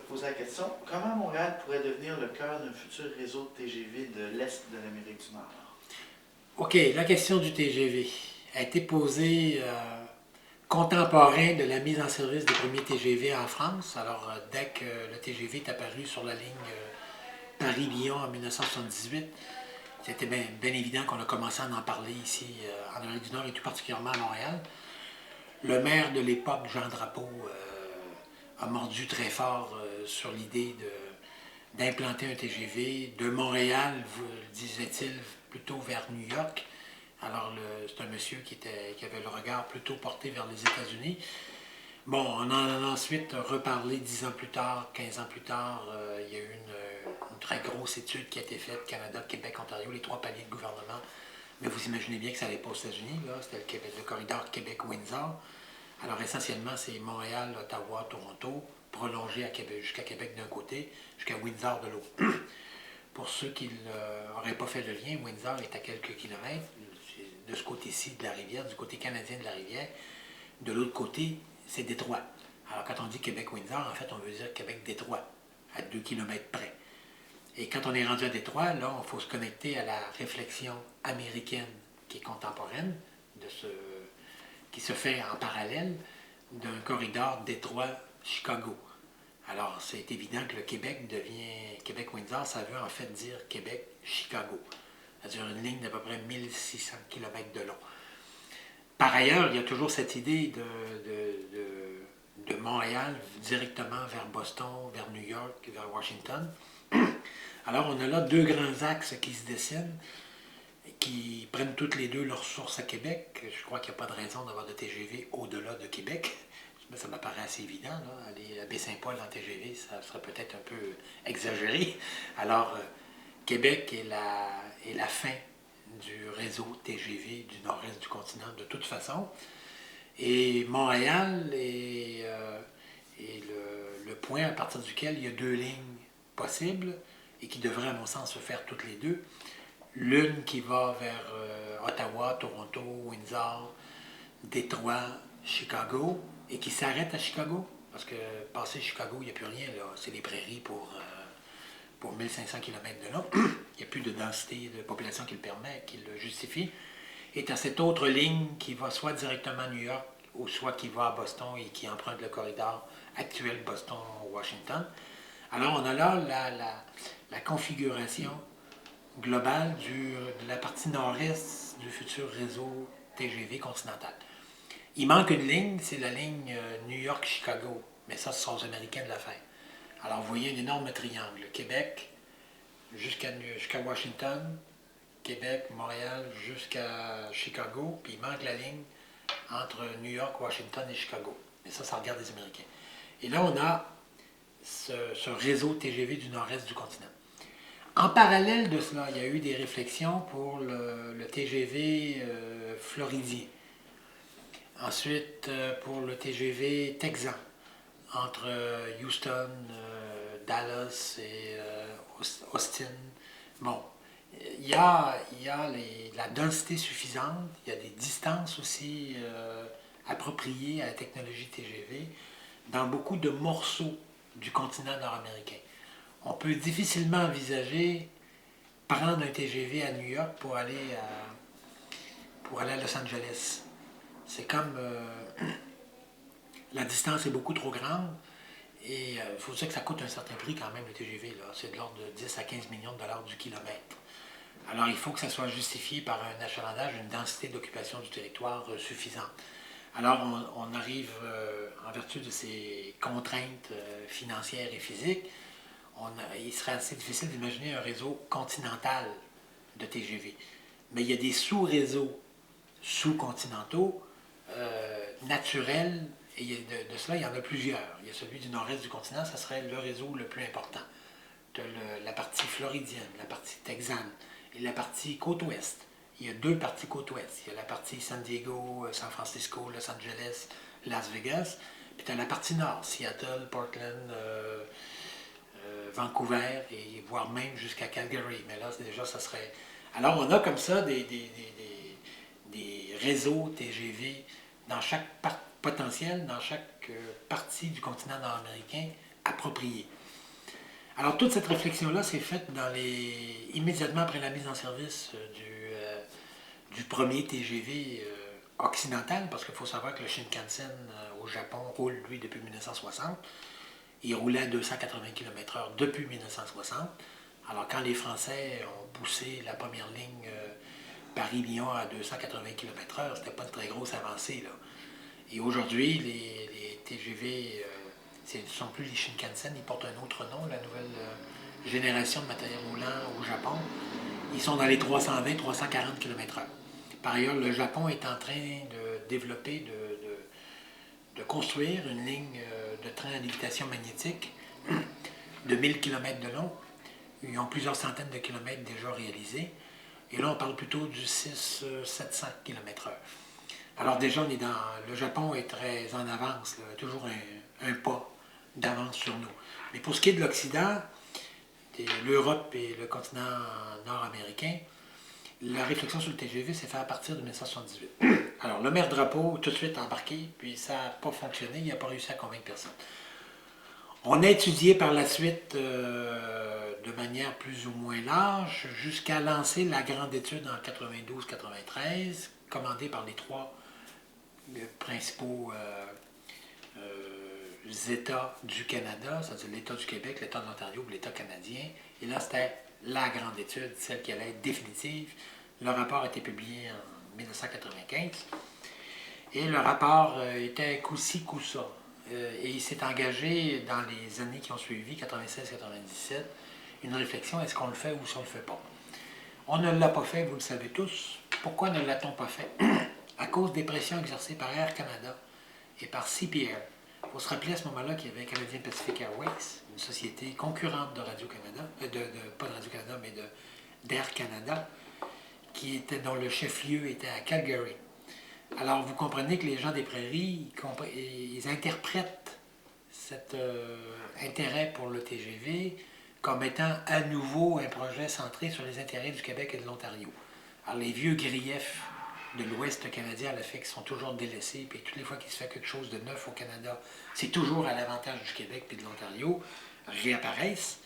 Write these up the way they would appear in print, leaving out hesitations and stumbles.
poser la question, comment Montréal pourrait devenir le cœur d'un futur réseau de TGV de l'Est de l'Amérique du Nord? OK, la question du TGV a été posée contemporain de la mise en service des premiers TGV en France. Alors, dès que le TGV est apparu sur la ligne Paris-Lyon en 1978, c'était bien évident qu'on a commencé à en parler ici en Amérique du Nord et tout particulièrement à Montréal. Le maire de l'époque, Jean Drapeau, a mordu très fort sur l'idée d'implanter un TGV de Montréal, disait-il, plutôt vers New York. Alors, c'est un monsieur qui avait le regard plutôt porté vers les États-Unis. Bon, on en a ensuite reparlé 10 ans plus tard, 15 ans plus tard. Il y a eu une très grosse étude qui a été faite, Canada, Québec, Ontario, les trois paliers de gouvernement. Mais vous imaginez bien que ça n'allait pas aux États-Unis, là. C'était le corridor Québec-Windsor. Alors, essentiellement, c'est Montréal, Ottawa, Toronto, prolongé à Québec, jusqu'à Québec d'un côté, jusqu'à Windsor de l'autre. Pour ceux qui n'auraient pas fait le lien, Windsor est à quelques kilomètres de ce côté-ci de la rivière, du côté canadien de la rivière. De l'autre côté, c'est Détroit. Alors, quand on dit Québec-Windsor, en fait, on veut dire Québec-Détroit, à 2 kilomètres près. Et quand on est rendu à Détroit, là, il faut se connecter à la réflexion américaine qui est contemporaine, qui se fait en parallèle d'un corridor Détroit-Chicago. Alors, c'est évident que le Québec devient Québec-Windsor, ça veut en fait dire Québec-Chicago. C'est-à-dire une ligne d'à peu près 1600 km de long. Par ailleurs, il y a toujours cette idée de Montréal directement vers Boston, vers New York, vers Washington. Alors, on a là deux grands axes qui se dessinent, qui prennent toutes les deux leur source à Québec. Je crois qu'il n'y a pas de raison d'avoir de TGV au-delà de Québec. Ça m'apparaît assez évident. Là. Aller à Baie-Saint-Paul en TGV, ça serait peut-être un peu exagéré. Alors, Québec est la fin du réseau TGV du nord-est du continent de toute façon. Et Montréal est le point à partir duquel il y a deux lignes possibles et qui devraient, à mon sens, se faire toutes les deux. L'une qui va vers Ottawa, Toronto, Windsor, Détroit, Chicago, et qui s'arrête à Chicago. Parce que passer Chicago, il n'y a plus rien, là. C'est des prairies pour 1500 km de long. Il n'y a plus de densité de population qui le permet, qui le justifie. Et à cette autre ligne qui va soit directement à New York, ou soit qui va à Boston et qui emprunte le corridor actuel Boston-Washington. Alors on a là la configuration globale de la partie nord-est du futur réseau TGV continental. Il manque une ligne, c'est la ligne New York-Chicago, mais ça, ce sont les Américains de la faire. Alors, vous voyez un énorme triangle. Québec jusqu'à Washington, Québec, Montréal jusqu'à Chicago, puis il manque la ligne entre New York, Washington et Chicago. Mais ça regarde les Américains. Et là, on a ce réseau TGV du nord-est du continent. En parallèle de cela, il y a eu des réflexions pour le TGV floridien. Ensuite, pour le TGV texan, entre Houston, Dallas et Austin. Bon, il y a la densité suffisante, il y a des distances aussi appropriées à la technologie TGV dans beaucoup de morceaux du continent nord-américain. On peut difficilement envisager prendre un TGV à New York pour aller à Los Angeles. C'est comme la distance est beaucoup trop grande et il faut dire que ça coûte un certain prix quand même le TGV. C'est de l'ordre de 10 à 15 millions de dollars du kilomètre. Alors il faut que ça soit justifié par un achalandage, une densité d'occupation du territoire suffisante. Alors on arrive, en vertu de ces contraintes financières et physiques, il serait assez difficile d'imaginer un réseau continental de TGV. Mais il y a des sous-réseaux sous-continentaux naturels, et de cela, il y en a plusieurs. Il y a celui du nord-est du continent, ça serait le réseau le plus important. De la partie floridienne, la partie texane et la partie côte ouest. Il y a deux parties côte ouest. Il y a la partie San Diego, San Francisco, Los Angeles, Las Vegas. Puis tu as la partie nord, Seattle, Portland, Vancouver, et voire même jusqu'à Calgary. Mais là, déjà, ça serait... Alors, on a comme ça des réseaux TGV dans chaque potentiel, dans chaque partie du continent nord-américain approprié. Alors, toute cette réflexion-là s'est faite immédiatement après la mise en service du premier TGV occidental, parce qu'il faut savoir que le Shinkansen au Japon roule, lui, depuis 1960. Il roulait à 280 km/h depuis 1960. Alors, quand les Français ont poussé la première ligne Paris-Lyon à 280 km/h, c'était pas une très grosse avancée, là. Et aujourd'hui, les TGV, ce ne sont plus les Shinkansen, ils portent un autre nom, la nouvelle génération de matériel roulant au Japon. Ils sont dans les 320-340 km/h. Par ailleurs, le Japon est en train de développer, de construire une ligne de train à lévitation magnétique de 1000 km de long. Ils ont plusieurs centaines de kilomètres déjà réalisés. Et là, on parle plutôt du 600-700 km/h. Alors déjà, le Japon est très en avance, là, toujours un pas d'avance sur nous. Mais pour ce qui est de l'Occident, l'Europe et le continent nord-américain, la réflexion sur le TGV s'est faite à partir de 1978. Alors, le maire Drapeau, tout de suite embarqué, puis ça n'a pas fonctionné, il n'a pas réussi à convaincre personne. On a étudié par la suite de manière plus ou moins large, jusqu'à lancer la grande étude en 92-93, commandée par les trois principaux États du Canada, c'est-à-dire l'État du Québec, l'État de l'Ontario et l'État canadien. Et là, c'était la grande étude, celle qui allait être définitive. Le rapport a été publié en 1995. Et le rapport était coup-ci, coup-ça. Et il s'est engagé dans les années qui ont suivi, 96-97, une réflexion, est-ce qu'on le fait ou si on ne le fait pas? On ne l'a pas fait, vous le savez tous. Pourquoi ne l'a-t-on pas fait? À cause des pressions exercées par Air Canada et par CPR. Il faut se rappeler à ce moment-là qu'il y avait Canadian Pacific Airways, une société concurrente de Radio-Canada, pas de Radio-Canada, mais d'Air Canada, dont le chef-lieu était à Calgary. Alors, vous comprenez que les gens des prairies, ils interprètent cet intérêt pour le TGV comme étant à nouveau un projet centré sur les intérêts du Québec et de l'Ontario. Alors, les vieux griefs de l'Ouest canadien, le fait qu'ils sont toujours délaissés, puis toutes les fois qu'il se fait quelque chose de neuf au Canada, c'est toujours à l'avantage du Québec et de l'Ontario, réapparaissent.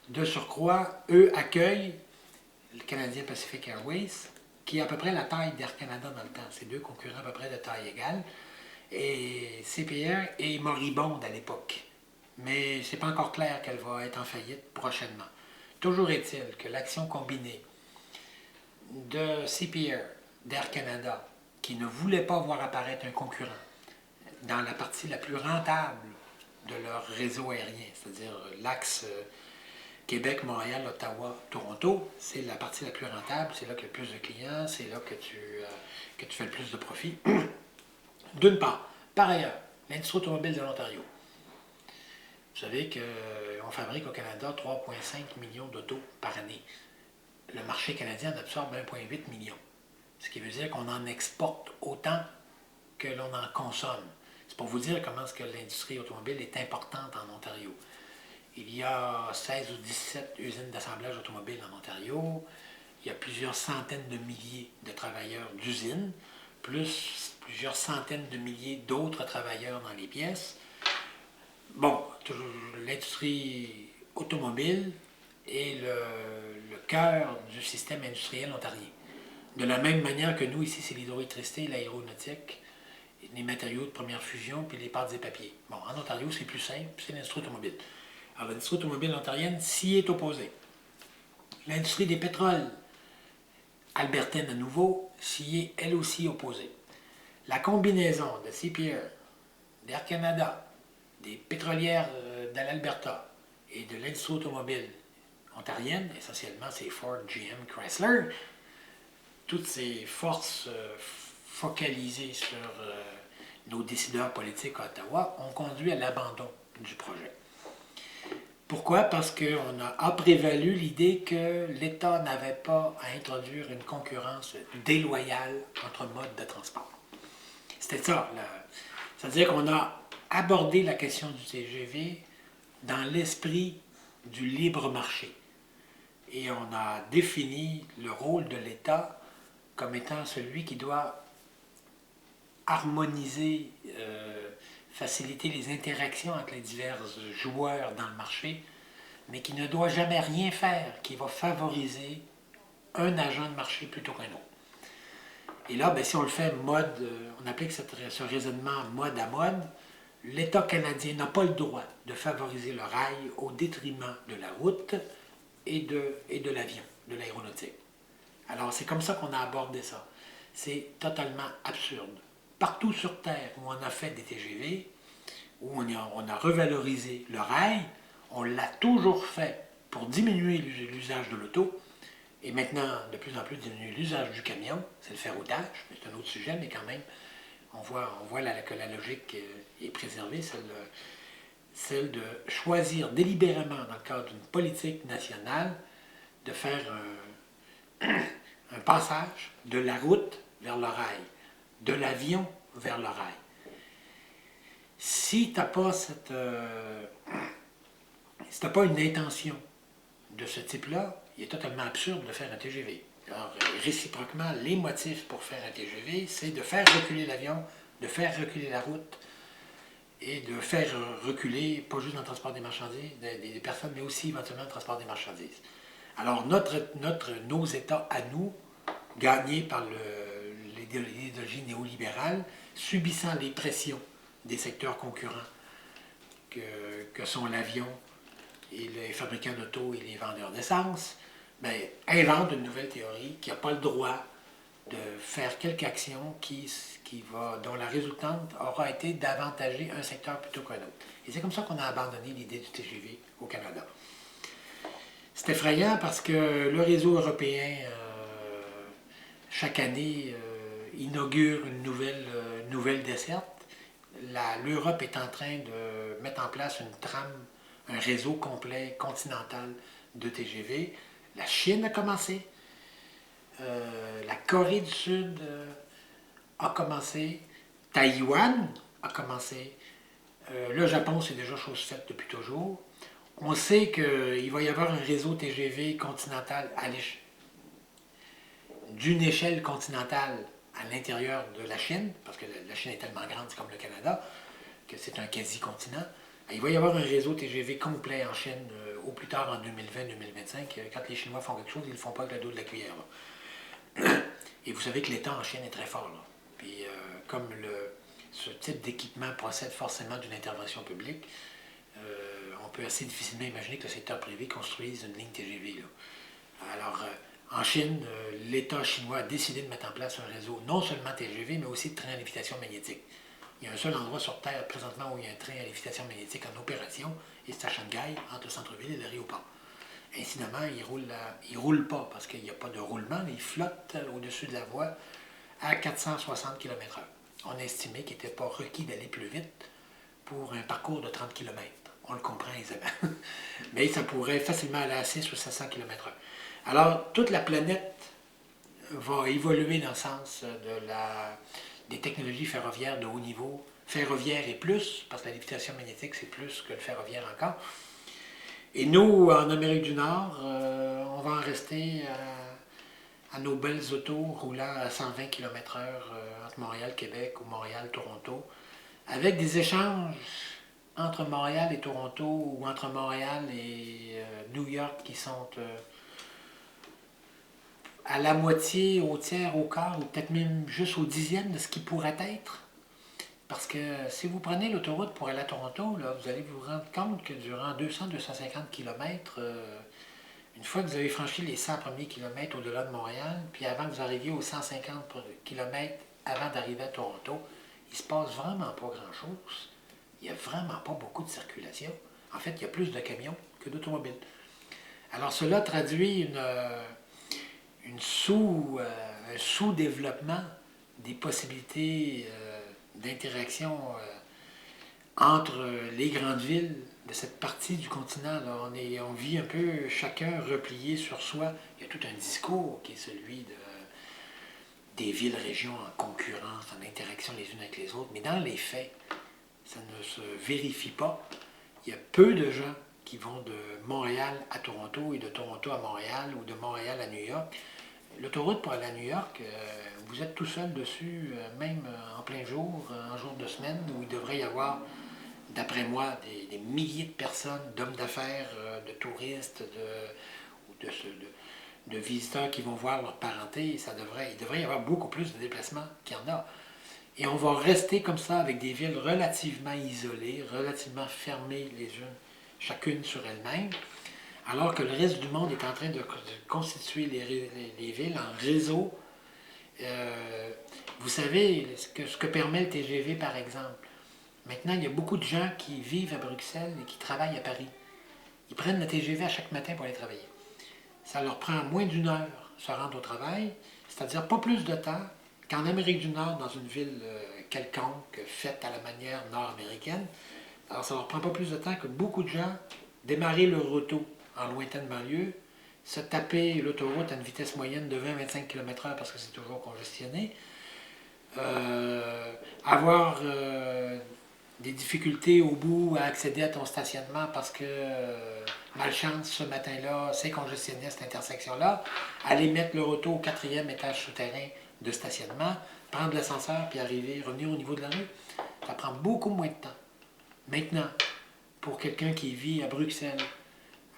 De surcroît, eux accueillent le Canadian Pacific Airways, qui est à peu près la taille d'Air Canada dans le temps. C'est deux concurrents à peu près de taille égale. Et CPR est moribonde à l'époque. Mais c'est pas encore clair qu'elle va être en faillite prochainement. Toujours est-il que l'action combinée de CPR, d'Air Canada, qui ne voulait pas voir apparaître un concurrent dans la partie la plus rentable de leur réseau aérien, c'est-à-dire l'axe Québec, Montréal, Ottawa, Toronto, c'est la partie la plus rentable, c'est là qu'il y a le plus de clients, c'est là que tu fais le plus de profit. D'une part. Par ailleurs, l'industrie automobile de l'Ontario. Vous savez qu'on fabrique au Canada 3,5 millions d'autos par année. Le marché canadien en absorbe 1,8 million. Ce qui veut dire qu'on en exporte autant que l'on en consomme. C'est pour vous dire comment est-ce que l'industrie automobile est importante en Ontario. Il y a 16 ou 17 usines d'assemblage automobile en Ontario. Il y a plusieurs centaines de milliers de travailleurs d'usines, plus plusieurs centaines de milliers d'autres travailleurs dans les pièces. Bon, l'industrie automobile est le cœur du système industriel ontarien. De la même manière que nous, ici, c'est l'hydroélectricité, l'aéronautique, les matériaux de première fusion, puis les pâtes et papiers. Bon, en Ontario, c'est plus simple, c'est l'industrie automobile. Alors, l'industrie automobile ontarienne s'y est opposée. L'industrie des pétroles albertaine, à nouveau, s'y est elle aussi opposée. La combinaison de CPR, d'Air Canada, des pétrolières de l'Alberta et de l'industrie automobile ontarienne, essentiellement c'est Ford, GM, Chrysler, toutes ces forces focalisées sur nos décideurs politiques à Ottawa ont conduit à l'abandon du projet. Pourquoi? Parce qu'on a prévalu l'idée que l'État n'avait pas à introduire une concurrence déloyale entre modes de transport. C'était ça. C'est-à-dire qu'on a abordé la question du TGV dans l'esprit du libre marché. Et on a défini le rôle de l'État comme étant celui qui doit harmoniser, faciliter les interactions entre les divers joueurs dans le marché mais qui ne doit jamais rien faire qui va favoriser un agent de marché plutôt qu'un autre. Et là, ben, si on le fait mode, on applique ce raisonnement mode à mode, l'État canadien n'a pas le droit de favoriser le rail au détriment de la route et de l'avion, de l'aéronautique. Alors, c'est comme ça qu'on a abordé ça. C'est totalement absurde. Partout sur Terre où on a fait des TGV, où on a revalorisé le rail, on l'a toujours fait pour diminuer l'usage de l'auto, et maintenant, de plus en plus, diminuer l'usage du camion, c'est le ferroutage, mais c'est un autre sujet, mais quand même, on voit que la logique est préservée, celle de choisir délibérément, dans le cadre d'une politique nationale, de faire un passage de la route vers le rail, de l'avion vers le rail. Si tu n'as pas une intention de ce type-là, il est totalement absurde de faire un TGV. Alors, réciproquement, les motifs pour faire un TGV, c'est de faire reculer l'avion, de faire reculer la route et de faire reculer, pas juste dans le transport des marchandises, des personnes, mais aussi éventuellement le transport des marchandises. Alors, nos États à nous, gagnés par l'idéologie néolibérale, subissant les pressions des secteurs concurrents que sont l'avion et les fabricants d'auto et les vendeurs d'essence, ben, inventent une nouvelle théorie qui n'a pas le droit de faire quelque action dont la résultante aura été d'avantager un secteur plutôt qu'un autre. Et c'est comme ça qu'on a abandonné l'idée du TGV au Canada. C'est effrayant parce que le réseau européen, chaque année, inaugure une nouvelle desserte. L'Europe est en train de mettre en place une trame, un réseau complet continental de TGV. La Chine a commencé. La Corée du Sud a commencé. Taïwan a commencé. Le Japon, c'est déjà chose faite depuis toujours. On sait qu'il va y avoir un réseau TGV continental d'une échelle continentale à l'intérieur de la Chine, parce que la Chine est tellement grande, c'est comme le Canada, que c'est un quasi-continent. Il va y avoir un réseau TGV complet en Chine au plus tard en 2020-2025. Quand les Chinois font quelque chose, ils ne le font pas avec le dos de la cuillère. Et vous savez que l'État en Chine est très fort. Là. Puis comme ce type d'équipement procède forcément d'une intervention publique, on peut assez difficilement imaginer que le secteur privé construise une ligne TGV. Là. Alors, en Chine, l'État chinois a décidé de mettre en place un réseau non seulement TGV, mais aussi de trains à lévitation magnétique. Il y a un seul endroit sur Terre présentement où il y a un train à lévitation magnétique en opération, et c'est à Shanghai, entre le centre-ville et l'aéroport. Incidemment, il ne roule pas parce qu'il n'y a pas de roulement, mais il flotte au-dessus de la voie à 460 km/h. On a estimé qu'il n'était pas requis d'aller plus vite pour un parcours de 30 km. On le comprend aisément. Mais ça pourrait facilement aller à 600 ou 700 km/h. Alors, toute la planète va évoluer dans le sens des technologies ferroviaires de haut niveau. Ferroviaire et plus, parce que la lévitation magnétique, c'est plus que le ferroviaire encore. Et nous, en Amérique du Nord, on va en rester à nos belles autos roulant à 120 km/h entre Montréal, Québec ou Montréal, Toronto, avec des échanges entre Montréal et Toronto ou entre Montréal et New York qui sont à la moitié, au tiers, au quart, ou peut-être même juste au dixième de ce qui pourrait être. Parce que si vous prenez l'autoroute pour aller à Toronto, là, vous allez vous rendre compte que durant 200-250 km, une fois que vous avez franchi les 100 premiers kilomètres au-delà de Montréal, puis avant que vous arriviez aux 150 km avant d'arriver à Toronto, il ne se passe vraiment pas grand-chose. Il n'y a vraiment pas beaucoup de circulation. En fait, il y a plus de camions que d'automobiles. Alors cela traduit un sous-développement des possibilités d'interaction entre les grandes villes de cette partie du continent. Là. On vit un peu chacun replié sur soi. Il y a tout un discours qui est celui des villes-régions en concurrence, en interaction les unes avec les autres. Mais dans les faits, ça ne se vérifie pas. Il y a peu de gens qui vont de Montréal à Toronto et de Toronto à Montréal ou de Montréal à New York. L'autoroute pour aller à New York, vous êtes tout seul dessus, même en plein jour, en jour de semaine, où il devrait y avoir, d'après moi, des milliers de personnes, d'hommes d'affaires, de touristes, de visiteurs qui vont voir leur parenté. Il devrait y avoir beaucoup plus de déplacements qu'il y en a. Et on va rester comme ça avec des villes relativement isolées, relativement fermées les unes, chacune sur elles-mêmes, alors que le reste du monde est en train de constituer les villes en réseau. Vous savez ce que permet le TGV, par exemple. Maintenant, il y a beaucoup de gens qui vivent à Bruxelles et qui travaillent à Paris. Ils prennent le TGV à chaque matin pour aller travailler. Ça leur prend moins d'une heure se rendre au travail, c'est-à-dire pas plus de temps qu'en Amérique du Nord, dans une ville quelconque, faite à la manière nord-américaine. Alors, ça leur prend pas plus de temps que beaucoup de gens démarrer leur auto en lointaine banlieue, se taper l'autoroute à une vitesse moyenne de 20-25 km/h parce que c'est toujours congestionné, avoir des difficultés au bout à accéder à ton stationnement parce que, malchance, ce matin-là, c'est congestionné cette intersection-là, aller mettre leur auto au 4e étage souterrain de stationnement, prendre l'ascenseur puis arriver, revenir au niveau de la rue, ça prend beaucoup moins de temps. Maintenant, pour quelqu'un qui vit à Bruxelles,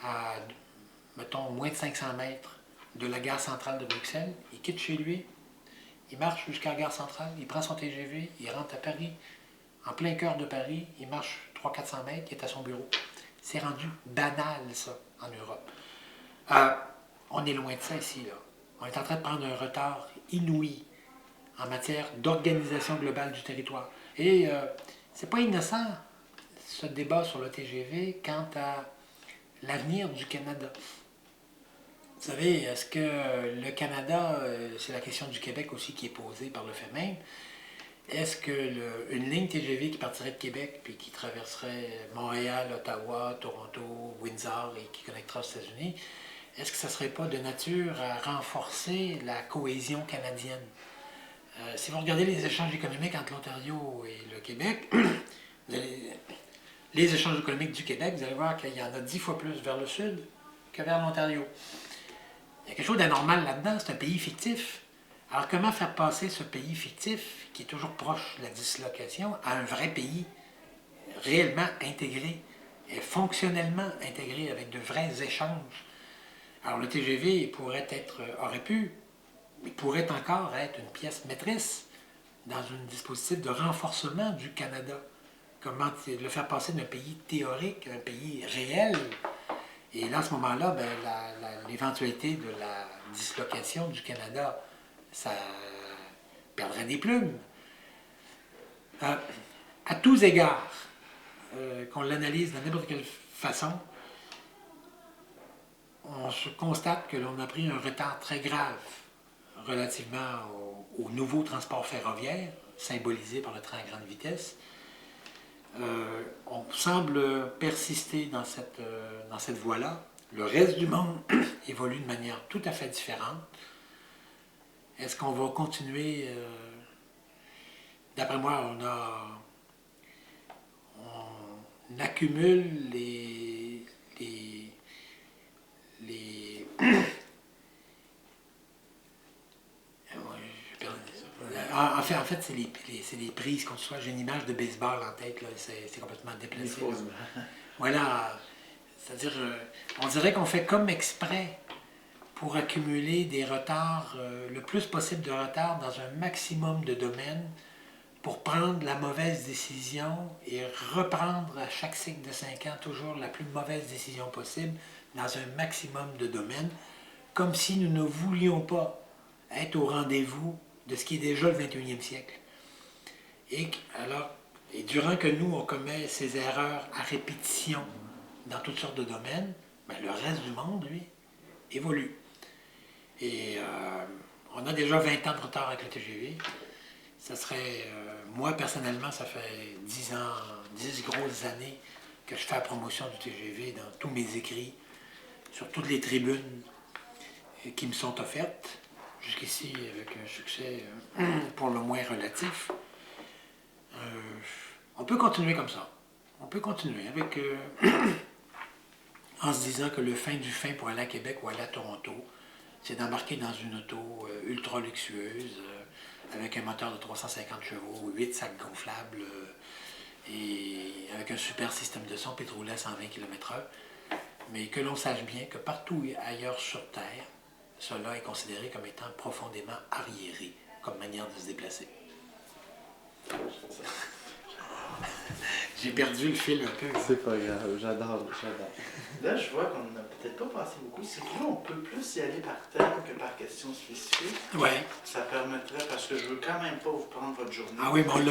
à, mettons, moins de 500 mètres de la gare centrale de Bruxelles, il quitte chez lui, il marche jusqu'à la gare centrale, il prend son TGV, il rentre à Paris, en plein cœur de Paris, il marche 300-400 mètres, il est à son bureau. C'est rendu banal, ça, en Europe. On est loin de ça ici, là. On est en train de prendre un retard inouï en matière d'organisation globale du territoire. Et c'est pas innocent, ce débat sur le TGV, quant à l'avenir du Canada. Vous savez, est-ce que le Canada, c'est la question du Québec aussi qui est posée par le fait même, est-ce qu'une ligne TGV qui partirait de Québec puis qui traverserait Montréal, Ottawa, Toronto, Windsor et qui connectera aux États-Unis, est-ce que ça ne serait pas de nature à renforcer la cohésion canadienne? Si vous regardez les échanges économiques entre l'Ontario et le Québec, les échanges économiques du Québec, vous allez voir qu'il y en a 10 fois plus vers le sud que vers l'Ontario. Il y a quelque chose d'anormal là-dedans, c'est un pays fictif. Alors comment faire passer ce pays fictif, qui est toujours proche de la dislocation, à un vrai pays réellement intégré, et fonctionnellement intégré, avec de vrais échanges? Alors le TGV aurait pu, il pourrait encore être une pièce maîtresse dans un dispositif de renforcement du Canada. Comment le faire passer d'un pays théorique à un pays réel. Et là, à ce moment-là, ben, l'éventualité de la dislocation du Canada, ça perdrait des plumes. À tous égards, qu'on l'analyse de n'importe quelle façon, on se constate que l'on a pris un retard très grave relativement au nouveau transport ferroviaire, symbolisé par le train à grande vitesse. On semble persister dans cette voie-là. Le reste du monde évolue de manière tout à fait différente. Est-ce qu'on va continuer? D'après moi, on accumule les en fait, c'est les prises qu'on soit. J'ai une image de baseball en tête, là, c'est complètement déplacé. Voilà, c'est-à-dire, on dirait qu'on fait comme exprès pour accumuler des retards, le plus possible de retard dans un maximum de domaines, pour prendre la mauvaise décision et reprendre à chaque cycle de 5 ans toujours la plus mauvaise décision possible dans un maximum de domaines, comme si nous ne voulions pas être au rendez-vous de ce qui est déjà le 21e siècle. Et durant que nous, on commet ces erreurs à répétition dans toutes sortes de domaines, ben, le reste du monde, lui, évolue. Et on a déjà 20 ans de retard avec le TGV. Ça serait, moi personnellement, ça fait 10 ans, 10 grosses années que je fais la promotion du TGV dans tous mes écrits, sur toutes les tribunes qui me sont offertes, jusqu'ici avec un succès pour le moins relatif. On peut continuer comme ça. On peut continuer avec, en se disant que le fin du fin pour aller à Québec ou aller à Toronto, c'est d'embarquer dans une auto ultra luxueuse, avec un moteur de 350 chevaux, 8 sacs gonflables, et avec un super système de son, puis de rouler à 120 km/h. mais que l'on sache bien que partout ailleurs sur Terre, cela est considéré comme étant profondément arriéré comme manière de se déplacer. J'ai perdu le fil un peu. C'est pas grave, j'adore. Là, je vois qu'on n'a peut-être pas passé beaucoup. C'est que là, on peut plus y aller par thème que par question spécifique. Ouais. Ça permettrait, parce que je veux quand même pas vous prendre votre journée. Ah oui, mais on l'a